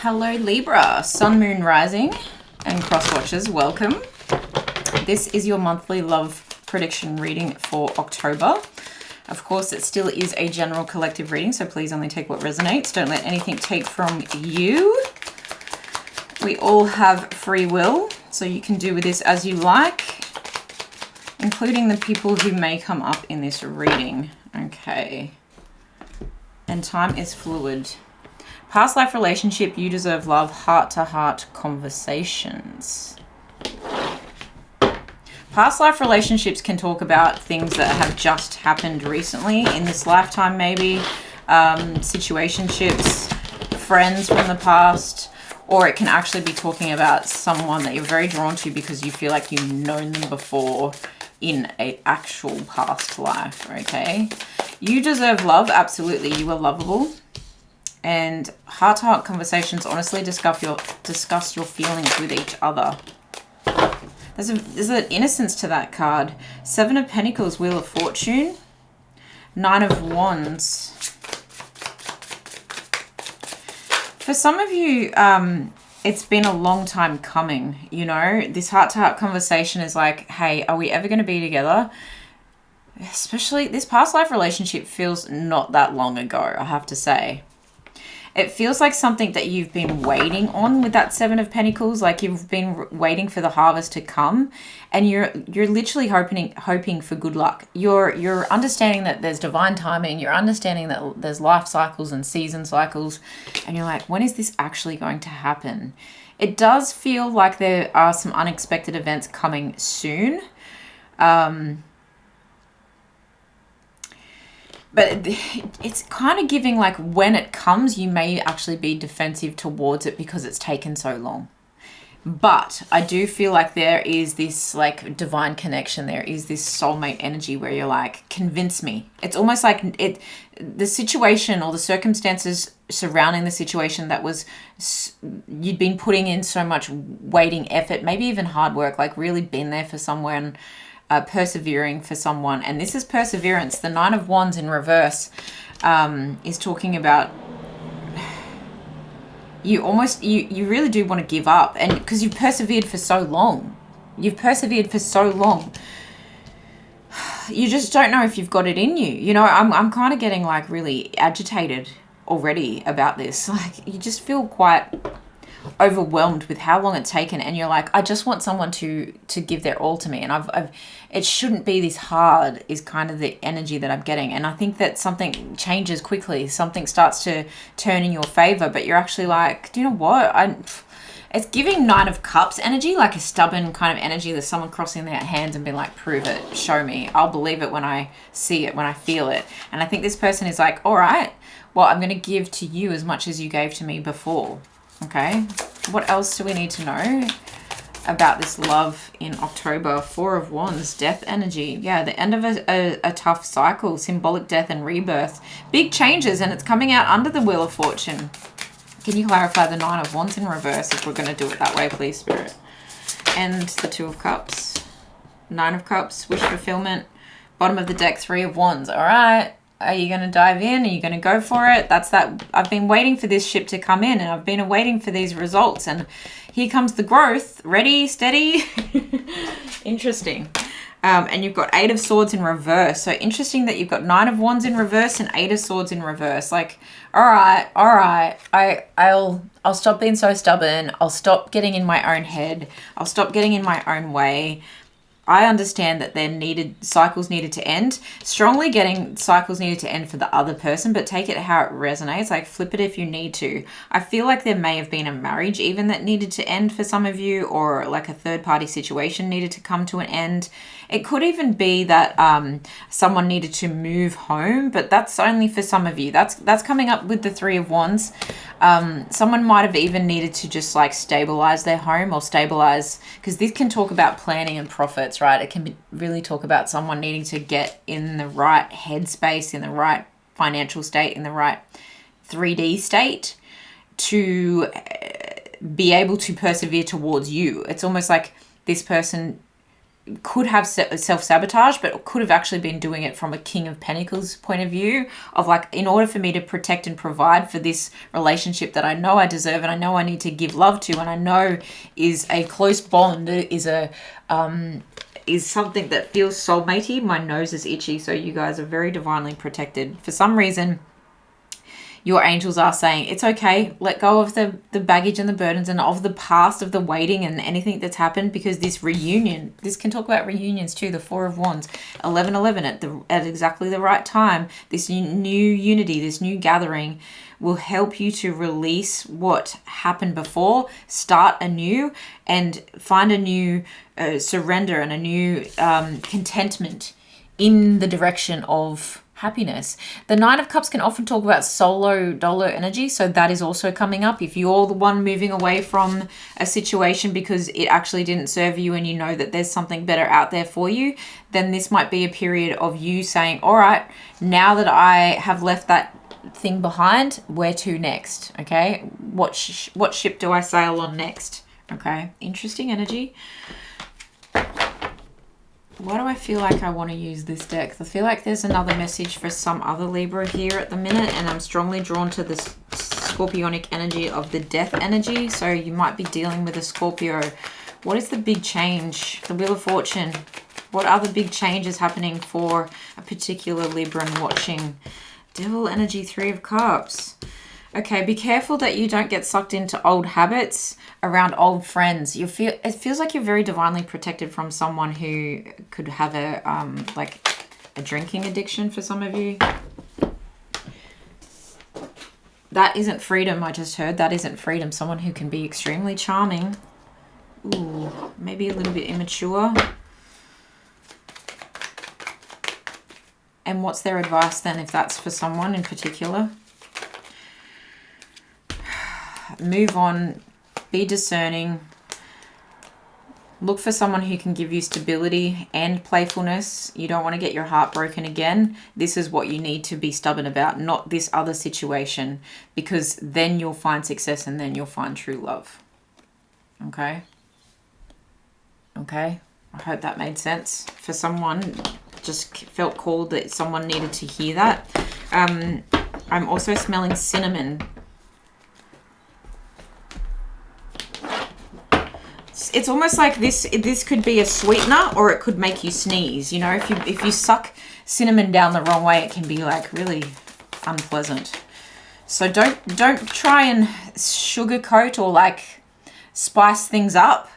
Hello Libra, Sun, Moon, Rising and Cross Watchers, welcome. This is your monthly love prediction reading for October. Of course, it still is a general collective reading, so please only take what resonates. Don't let anything take from you. We all have free will, so you can do with this as you like, including the people who may come up in this reading. Okay. And time is fluid. Past life relationship, you deserve love, heart-to-heart conversations. Past life relationships can talk about things that have just happened recently, in this lifetime maybe, situationships, friends from the past, or it can actually be talking about someone that you're very drawn to because you feel like you've known them before in an actual past life, okay? You deserve love, absolutely, you are lovable. And heart-to-heart conversations, honestly, discuss your feelings with each other. There's an innocence to that card. Seven of Pentacles, Wheel of Fortune. Nine of Wands. For some of you, it's been a long time coming, you know. This heart-to-heart conversation is like, hey, are we ever going to be together? Especially this past life relationship feels not that long ago, I have to say. It feels like something that you've been waiting on with that Seven of Pentacles, like you've been waiting for the harvest to come, and you're literally hoping for good luck. You're understanding that there's divine timing, you're understanding that there's life cycles and season cycles, and you're like, when is this actually going to happen? It does feel like there are some unexpected events coming soon. But it's kind of giving like when it comes, you may actually be defensive towards it because it's taken so long. But I do feel like there is this like divine connection. There is this soulmate energy where you're like, convince me. It's almost like the situation or the circumstances surrounding the situation that was, you'd been putting in so much waiting effort, maybe even hard work, like really been there for someone, persevering for someone. And this is perseverance. The Nine of Wands in reverse is talking about you really do want to give up, and because you've persevered for so long. You just don't know if you've got it in you. You know, I'm kind of getting like really agitated already about this. Like you just feel quite overwhelmed with how long it's taken, and you're like, I just want someone to give their all to me, and it shouldn't be this hard, is kind of the energy that I'm getting. And I think that something changes quickly, something starts to turn in your favor, but you're actually like, do you know what, it's giving Nine of Cups energy, like a stubborn kind of energy. There's someone crossing their hands and being like, prove it, show me, I'll believe it when I see it, when I feel it. And I think this person is like, all right, well, I'm going to give to you as much as you gave to me before. Okay, what else do we need to know about this love in October? Four of Wands, death energy. Yeah, the end of a tough cycle, symbolic death and rebirth. Big changes, and it's coming out under the Wheel of Fortune. Can you clarify the Nine of Wands in reverse if we're going to do it that way, please, Spirit? And the Two of Cups. Nine of Cups, wish fulfillment. Bottom of the deck, Three of Wands. All right. Are you going to dive in? Are you going to go for it? That's that. I've been waiting for this ship to come in, and I've been waiting for these results, and here comes the growth. Ready, steady. Interesting. And you've got Eight of Swords in reverse. So interesting that you've got Nine of Wands in reverse and Eight of Swords in reverse. Like, all right. I'll stop being so stubborn. I'll stop getting in my own head. I'll stop getting in my own way. I understand that cycles needed to end. Strongly getting cycles needed to end for the other person, but take it how it resonates. Like flip it if you need to. I feel like there may have been a marriage even that needed to end for some of you, or like a third party situation needed to come to an end. It could even be that someone needed to move home, but that's only for some of you. That's coming up with the Three of Wands. Someone might have even needed to just like stabilize their home, or stabilize, because this can talk about planning and profits, right? It can really talk about someone needing to get in the right headspace, in the right financial state, in the right 3D state to be able to persevere towards you. It's almost like this person could have self-sabotage, but could have actually been doing it from a King of Pentacles point of view of like, in order for me to protect and provide for this relationship that I know I deserve and I know I need to give love to and I know is a close bond, is something that feels soulmatey. My nose is itchy, so you guys are very divinely protected. For some reason, your angels are saying, it's okay, let go of the baggage and the burdens and of the past, of the waiting and anything that's happened, because this reunion, this can talk about reunions too, the Four of Wands, 11:11 at exactly the right time, this new unity, this new gathering will help you to release what happened before, start anew, and find a new surrender and a new contentment in the direction of happiness. The Nine of Cups can often talk about solo dolo energy, so that is also coming up. If you're the one moving away from a situation because it actually didn't serve you and you know that there's something better out there for you, then this might be a period of you saying, all right, now that I have left that thing behind, where to next? Okay, what ship do I sail on next? Okay, interesting energy. Why do I feel like I want to use this deck? I feel like there's another message for some other Libra here at the minute, and I'm strongly drawn to this scorpionic energy of the death energy. So you might be dealing with a Scorpio. What is the big change? The Wheel of Fortune. What are the big changes happening for a particular Libran watching? Devil energy, Three of Cups. Okay, be careful that you don't get sucked into old habits around old friends. It feels like you're very divinely protected from someone who could have a like a drinking addiction for some of you. That isn't freedom, I just heard. That isn't freedom. Someone who can be extremely charming. Ooh, maybe a little bit immature. And what's their advice then if that's for someone in particular? Move on, be discerning, look for someone who can give you stability and playfulness. You don't want to get your heart broken again. This is what you need to be stubborn about, not this other situation, because then you'll find success and then you'll find true love. Okay? Okay? I hope that made sense. For someone, just felt called that someone needed to hear that. I'm also smelling cinnamon. It's almost like this could be a sweetener or it could make you sneeze. You know, if you suck cinnamon down the wrong way, it can be like really unpleasant. So don't try and sugarcoat or like spice things up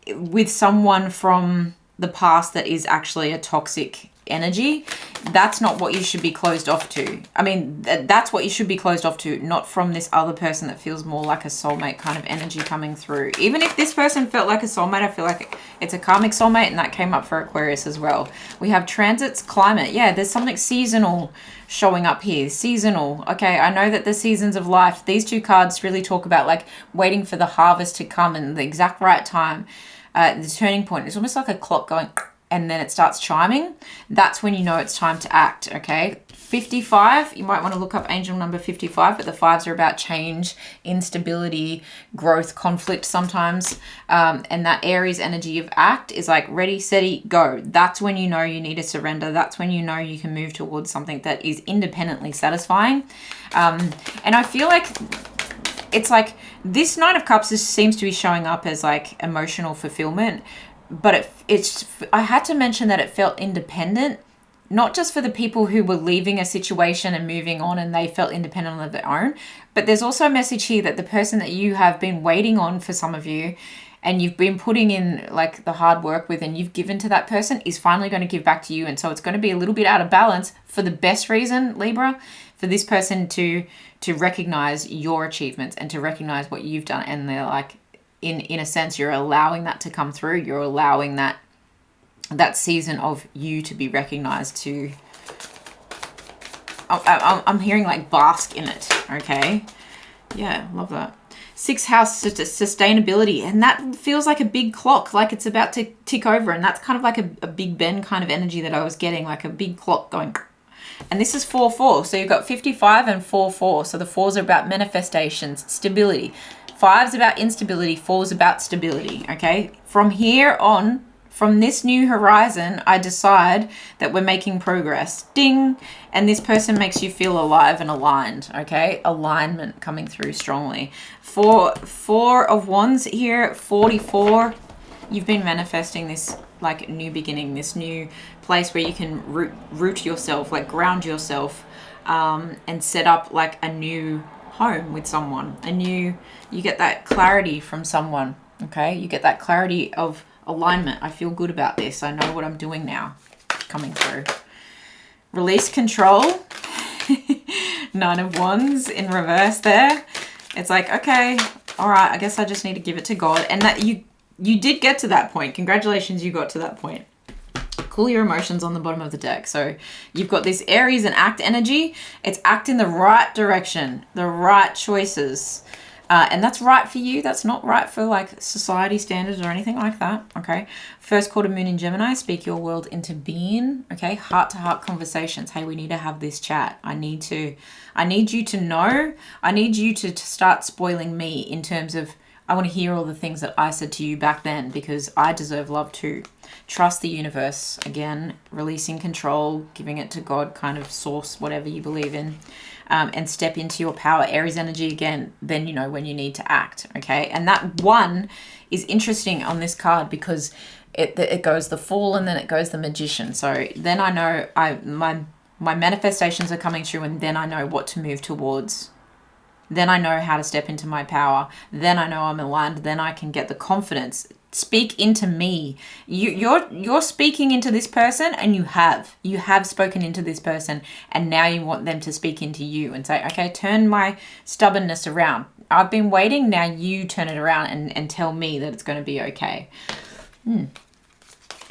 with someone from the past that is actually a toxic energy. That's not what you should be closed off to. I mean, that's what you should be closed off to, not from this other person that feels more like a soulmate kind of energy coming through. Even if this person felt like a soulmate, I feel like it's a karmic soulmate, and that came up for Aquarius as well. We have transits, climate. Yeah, there's something seasonal showing up here. Seasonal. Okay, I know that the seasons of life, these two cards really talk about like waiting for the harvest to come and the exact right time. The turning point is almost like a clock going and then it starts chiming. That's when you know it's time to act, okay? 55, you might want to look up angel number 55, but the fives are about change, instability, growth, conflict sometimes. And that Aries energy of act is like ready, steady, go. That's when you know you need to surrender. That's when you know you can move towards something that is independently satisfying. And I feel like it's like this Nine of Cups seems to be showing up as like emotional fulfillment, but I had to mention that it felt independent, not just for the people who were leaving a situation and moving on and they felt independent of their own, but there's also a message here that the person that you have been waiting on for some of you and you've been putting in like the hard work with and you've given to that person is finally going to give back to you. And so it's going to be a little bit out of balance for the best reason, Libra, for this person to recognize your achievements and to recognize what you've done. And they're like, in a sense, you're allowing that to come through. You're allowing that season of you to be recognized to, I'm hearing like bask in it. Okay. Yeah. Love that. 6th house sustainability. And that feels like a big clock, like it's about to tick over. And that's kind of like a Big Ben kind of energy that I was getting, like a big clock going. And this is 4-4. So you've got 55 and 4-4. So the 4s are about manifestations, stability. 5's about instability. 4's about stability. Okay. From here on, From this new horizon, I decide that we're making progress. Ding! And this person makes you feel alive and aligned, okay? Alignment coming through strongly. Four of Wands here, 44. You've been manifesting this like new beginning, this new place where you can root yourself, like ground yourself, and set up like a new home with someone. You get that clarity from someone, okay? You get that clarity of alignment. I feel good about this. I know what I'm doing now. Coming through. Release control. 9 of Wands in reverse there. It's like, okay, all right, I guess I just need to give it to God. And that you did get to that point. Congratulations, you got to that point. Cool your emotions on the bottom of the deck. So you've got this Aries and act energy. It's act in the right direction, the right choices. And that's right for you. That's not right for like society standards or anything like that. Okay. First quarter moon in Gemini, speak your world into being. Okay. Heart to heart conversations. Hey, we need to have this chat. I need you to know. I need you to start spoiling me in terms of, I want to hear all the things that I said to you back then because I deserve love too. Trust the universe. Again, releasing control, giving it to God, kind of source, whatever you believe in. And step into your power. Aries energy again, then you know when you need to act, okay? And that 1 is interesting on this card because it goes the Fool and then it goes the Magician. So then I know my manifestations are coming through and then I know what to move towards. Then I know how to step into my power. Then I know I'm aligned. Then I can get the confidence. Speak into me. You're speaking into this person and you have spoken into this person and now you want them to speak into you and say, okay, turn my stubbornness around. I've been waiting. Now you turn it around and tell me that it's going to be okay.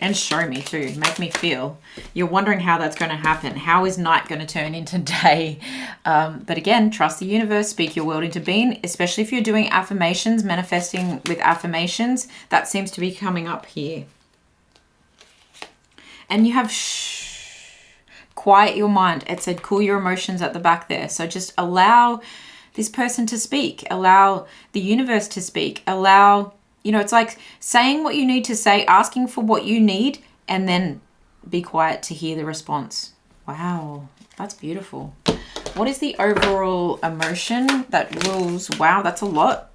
And show me too. Make me feel. You're wondering how that's going to happen. How is night going to turn into day? But again, trust the universe. Speak your world into being. Especially if you're doing affirmations, manifesting with affirmations. That seems to be coming up here. And you have quiet your mind. It said cool your emotions at the back there. So just allow this person to speak. Allow the universe to speak. Allow... You know, it's like saying what you need to say, asking for what you need, and then be quiet to hear the response. Wow, that's beautiful. What is the overall emotion that rules? Wow, that's a lot.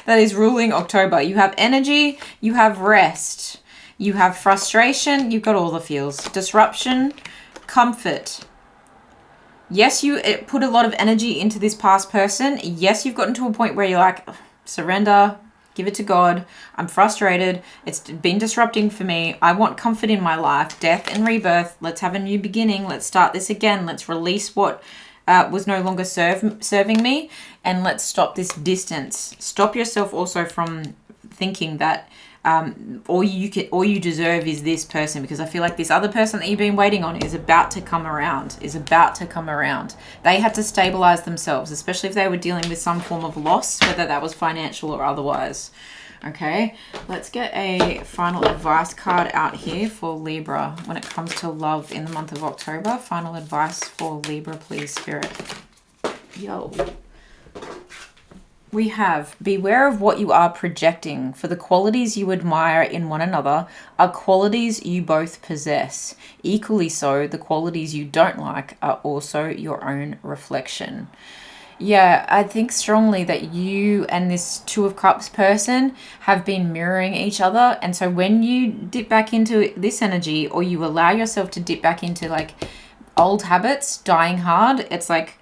That is ruling October. You have energy, you have rest, you have frustration, you've got all the feels. Disruption, comfort. Yes, you put a lot of energy into this past person. Yes, you've gotten to a point where you're like, surrender. Give it to God. I'm frustrated. It's been disrupting for me. I want comfort in my life. Death and rebirth. Let's have a new beginning. Let's start this again. Let's release what was no longer serving me. And let's stop this distance. Stop yourself also from thinking that all you deserve is this person, because I feel like this other person that you've been waiting on is about to come around, They had to stabilize themselves, especially if they were dealing with some form of loss, whether that was financial or otherwise. Okay, let's get a final advice card out here for Libra when it comes to love in the month of October. Final advice for Libra, please, Spirit. Yo. We have, beware of what you are projecting, for the qualities you admire in one another are qualities you both possess. Equally so, the qualities you don't like are also your own reflection. Yeah, I think strongly that you and this Two of Cups person have been mirroring each other. And so when you dip back into this energy, or you allow yourself to dip back into like old habits, dying hard, it's like,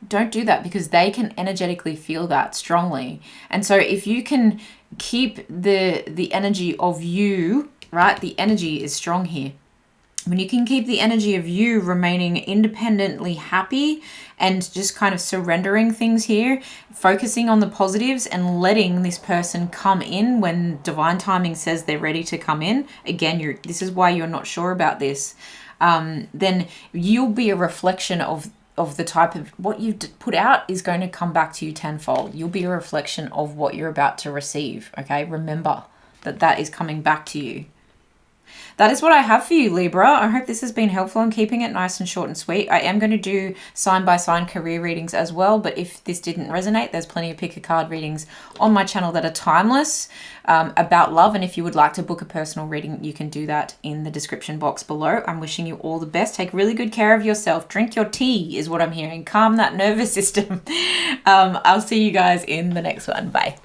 don't do that, because they can energetically feel that strongly. And so if you can keep the energy of you, right? The energy is strong here. When you can keep the energy of you remaining independently happy and just kind of surrendering things here, focusing on the positives and letting this person come in when divine timing says they're ready to come in. Again, this is why you're not sure about this. Then you'll be a reflection of the type of what you've put out is going to come back to you tenfold. You'll be a reflection of what you're about to receive. Okay, remember that is coming back to you. that is what I have for you, Libra. I hope this has been helpful. I'm keeping it nice and short and sweet. I am going to do sign by sign career readings as well, but if this didn't resonate, there's plenty of pick a card readings on my channel that are timeless, about love. And if you would like to book a personal reading, you can do that in the description box below. I'm wishing you all the best. Take really good care of yourself. Drink your tea is what I'm hearing. Calm that nervous system. I'll see you guys in the next one. Bye.